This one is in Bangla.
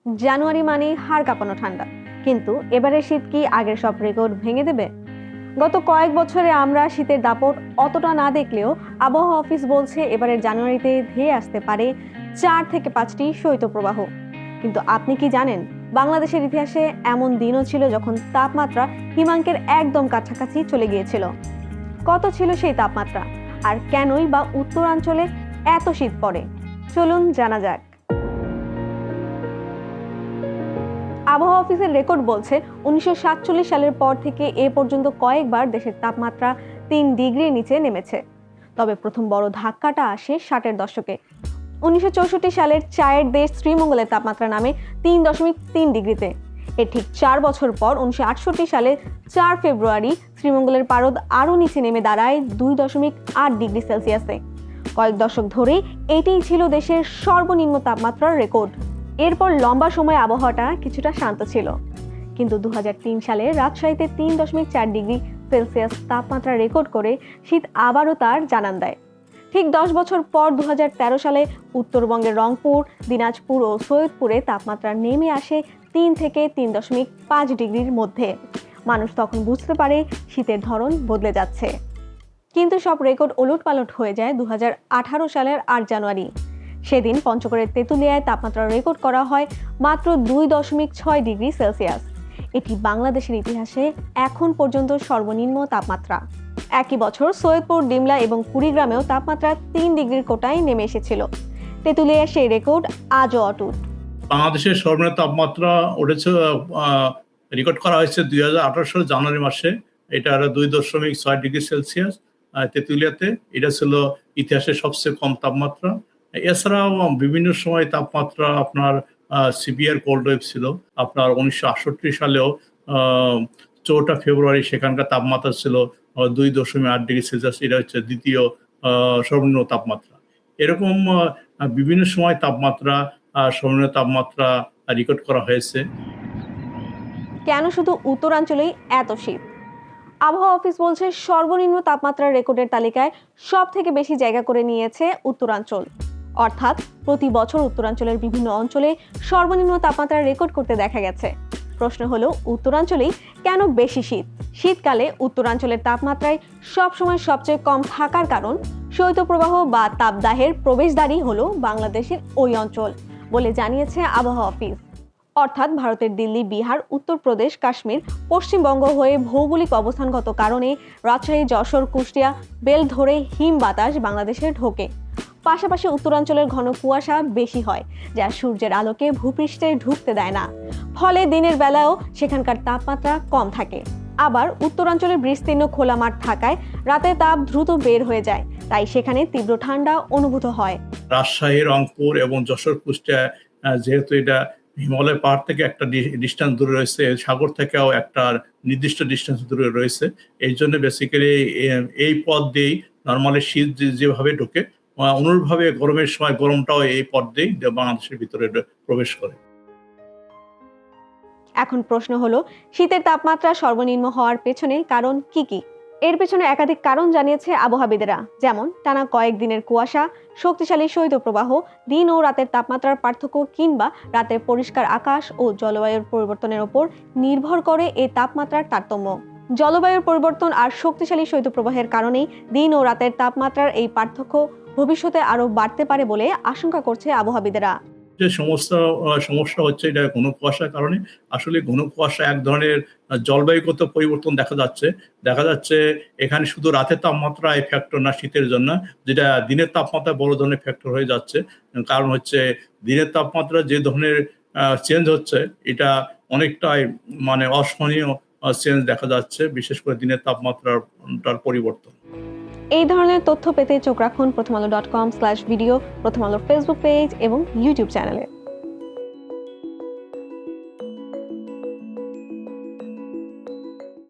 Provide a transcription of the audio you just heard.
জানুয়ারি মানে হাড় কাঁপানো ঠান্ডা, কিন্তু এবারের শীত কি আগের সব রেকর্ড ভেঙে দেবে? গত কয়েক বছরে আমরা শীতের দাপট অতটা না দেখলেও আবহাওয়া অফিস বলছে এবারের জানুয়ারিতে ধেয়ে আসতে পারে 4 থেকে 5টি শৈত্যপ্রবাহ। কিন্তু আপনি কি জানেন, বাংলাদেশের ইতিহাসে এমন দিনও ছিল যখন তাপমাত্রা হিমাঙ্কের একদম কাছাকাছি চলে গিয়েছিল। কত ছিল সেই তাপমাত্রা, আর কেনই বা উত্তরাঞ্চলে এত শীত পড়ে? চলুন জানা যাক। আবহাওয়া অফিসের রেকর্ড বলছে 1947 সালের পর থেকে এ পর্যন্ত কয়েকবার দেশের তাপমাত্রা 3 ডিগ্রির নিচে নেমেছে। তবে প্রথম বড় ধাক্কাটা আসে 60-এর দশকে। 1964 সালের চায়ের দেশ শ্রীমঙ্গলের তাপমাত্রা নামে 3.3 ডিগ্রিতে। এর ঠিক 4 বছর পর 1968 সালে 4 ফেব্রুয়ারি শ্রীমঙ্গলের পারদ আরও নিচে নেমে দাঁড়ায় 2.8 ডিগ্রি সেলসিয়াসে। কয়েক দশক ধরেই এটিই ছিল দেশের সর্বনিম্ন তাপমাত্রার রেকর্ড। এরপর লম্বা সময় আবহাওয়াটা কিছুটা শান্ত ছিল, কিন্তু 2003 সালে রাজশাহীতে 3.4 ডিগ্রি সেলসিয়াস তাপমাত্রা রেকর্ড করে শীত আবারও তার জানান দেয়। ঠিক 10 বছর পর 2013 সালে উত্তরবঙ্গের রংপুর, দিনাজপুর ও সৈয়দপুরে তাপমাত্রা নেমে আসে 3 থেকে 3.5 ডিগ্রির মধ্যে। মানুষ তখন বুঝতে পারে শীতের ধরন বদলে যাচ্ছে। কিন্তু সব রেকর্ড ওলটপালট হয়ে যায় 2018 সালের 8 জানুয়ারি। সেদিন পঞ্চগড়ের তেঁতুলিয়ায় তাপমাত্রা রেকর্ড করা হয় মাত্র 2.6 ডিগ্রি সেলসিয়াস। এটি বাংলাদেশের ইতিহাসে এখন পর্যন্ত সর্বনিম্ন তাপমাত্রা। একই বছর সৈয়দপুর, ডিমলা এবং কুড়িগ্রামেও তাপমাত্রা 3 ডিগ্রির কোটায় নেমে এসেছিল। তেঁতুলিয়ার সেই রেকর্ড আজও অটুট। বাংলাদেশের সর্বনিম্ন তাপমাত্রা উঠেছে, রেকর্ড করা হয়েছে 2018 সালের জানুয়ারি মাসে। এটা 2.6 ডিগ্রি সেলসিয়াস তেঁতুলিয়াতে। এটা ছিল ইতিহাসের সবচেয়ে কম তাপমাত্রা। এছাড়াও বিভিন্ন সময় তাপমাত্রা আপনার সিভিয়ার কোল্ড ওয়েভ ছিল। আপনার 1968 সালেও 4 ফেব্রুয়ারি সেখানকার তাপমাত্রা ছিল 2.8 ডিগ্রি সেলসিয়াস। এটা হচ্ছে দ্বিতীয় সর্বনিম্ন তাপমাত্রা। এরকম বিভিন্ন সময় তাপমাত্রা সর্বনিম্ন তাপমাত্রা রেকর্ড করা হয়েছে। কেন শুধু উত্তরাঞ্চলেই এত শীত? আবহাওয়া অফিস বলছে সর্বনিম্ন তাপমাত্রার রেকর্ডের তালিকায় সব থেকে বেশি জায়গা করে নিয়েছে উত্তরাঞ্চল। অর্থাৎ প্রতি বছর উত্তরাঞ্চলের বিভিন্ন অঞ্চলে সর্বনিম্ন তাপমাত্রা রেকর্ড করতে দেখা গেছে। প্রশ্ন হলো, উত্তরাঞ্চলেই কেন বেশি শীত? শীতকালে উত্তরাঞ্চলের তাপমাত্রায় সবসময় সবচেয়ে কম থাকার কারণ শৈত্যপ্রবাহ বা তাপদাহের প্রবেশদ্বারই হলো বাংলাদেশের ওই অঞ্চল বলে জানিয়েছে আবহাওয়া অফিস। অর্থাৎ ভারতের দিল্লি, বিহার, উত্তরপ্রদেশ, কাশ্মীর, পশ্চিমবঙ্গ হয়ে ভৌগোলিক অবস্থানগত কারণে রাজশাহী, যশোর, কুষ্টিয়া বেল ধরে হিম বাতাস বাংলাদেশে ঢোকে। পাশাপাশি উত্তরাঞ্চলের ঘন কুয়াশা বেশি হয়, যা সূর্যের আলোকে ভূপৃষ্ঠে ঢুকতে দেয় না। ফলে দিনের বেলায়ও সেখানকার তাপমাত্রা কম থাকে। আবার উত্তরাঞ্চলের বিস্তীর্ণ খোলা মাঠ থাকায় রাতে তাপ দ্রুত বের হয়ে যায়, তাই সেখানে তীব্র ঠান্ডা অনুভূত হয়। রাজশাহী, রংপুর এবং যশোর, কুষ্টিয়া যেহেতু এটা হিমালয় পাহাড় থেকে একটা ডিস্টেন্স দূরে রয়েছে, সাগর থেকেও একটা নির্দিষ্ট ডিস্টেন্স দূরে রয়েছে, এই জন্য বেসিক্যালি এই পথ দিয়েই নর্মালি শীত যেভাবে ঢোকে, অনুরূপভাবে গরমের সময় গরমটাও এই পথ দিয়েই বাংলাদেশের ভিতরে প্রবেশ করে। এখন প্রশ্ন হলো, শীতের তাপমাত্রা সর্বনিম্ন হওয়ার পেছনে কারণ কি কি? এর পেছনে একাধিক কারণ জানিয়েছে আবহাওয়াবিদেরা, যেমন টানা কয়েকদিনের কুয়াশা, শক্তিশালী শৈত্যপ্রবাহ, দিন ও রাতের তাপমাত্রার পার্থক্য, কিংবা রাতের পরিষ্কার আকাশ ও জলবায়ুর পরিবর্তনের উপর নির্ভর করে এই তাপমাত্রার তারতম্য। জলবায়ুর পরিবর্তন আর শক্তিশালী শৈত্যপ্রবাহের কারণেই দিন ও রাতের তাপমাত্রার এই পার্থক্য ভবিষ্যতে আরো বাড়তে পারে বলে আশঙ্কা করছে আবহাওয়াবিদেরা। যে সমস্যা হচ্ছে এটা ঘন কুয়াশার কারণে। আসলে ঘন কুয়াশা এক ধরনের জলবায়ুগত পরিবর্তন দেখা যাচ্ছে এখানে শুধু রাতের তাপমাত্রা এই ফ্যাক্টর না শীতের জন্য, যেটা দিনের তাপমাত্রা বড় ধরনের ফ্যাক্টর হয়ে যাচ্ছে। কারণ হচ্ছে দিনের তাপমাত্রা যে ধরনের চেঞ্জ হচ্ছে, এটা অনেকটাই মানে অসহনীয় চেঞ্জ দেখা যাচ্ছে, বিশেষ করে দিনের তাপমাত্রার পরিবর্তন। এই ধরনের তথ্য পেতে চোখ রাখুন প্রথমআলো.com/ভিডিও, প্রথম আলোর ফেসবুক পেজ এবং ইউটিউব চ্যানেলে।